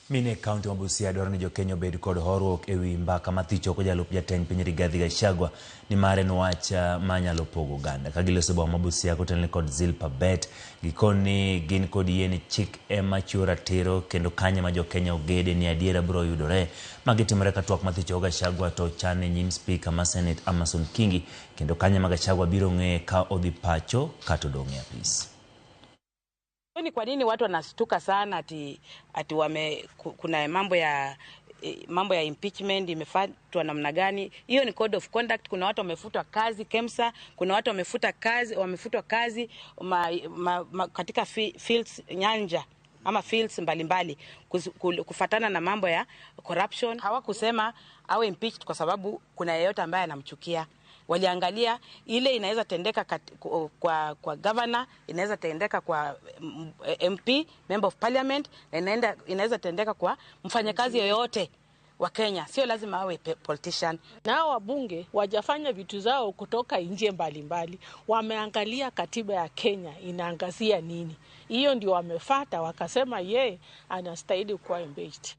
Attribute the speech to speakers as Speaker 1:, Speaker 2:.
Speaker 1: Mine kaunti ma Busia dwaro ni jokenya obed kod horuok ewi mbaka mathicho ko jalup jatend piny Rigathi Gachagua ni mare nwacha manyalo pogo oganda. Ka giloso boma ma Busia kotelne kod Zilpa Bet gikoni gin kod yie ni chik ema chiwo ratiro kendo kanye ma jokenya ogede ni adiera biro yudore. Magi timore ka twak mathicho Gachagua to chan e nyim speaker ma Senate Amason Kingi kendo kanye ma Gachagua biro ng'e ka odhi pacho kata odong' e apis.
Speaker 2: Ni kwa nini watu wanastuka sana ati kuna mambo ya impeachment imefuatwa namna gani? Hiyo ni code of conduct. Kuna watu wamefutwa kazi KEMSA, kuna watu wamefutwa kazi katika fields nyanja ama fields mbalimbali kufatana na mambo ya corruption. Hawakusema awe impeached kwa sababu kuna yeyote ambaye anamchukia. Waliangalia ile inaweza tendeka kwa governor, inaweza tendeka kwa MP, member of parliament, na inaweza tendeka kwa mfanyakazi yoyote wa Kenya. Sio lazima awe politician.
Speaker 3: Na wabunge wajafanya vitu zao kutoka nje mbalimbali. Wameangalia katiba ya Kenya inaangazia nini. Hiyo ndio wamefuata wakasema anastahili kuwa impeached.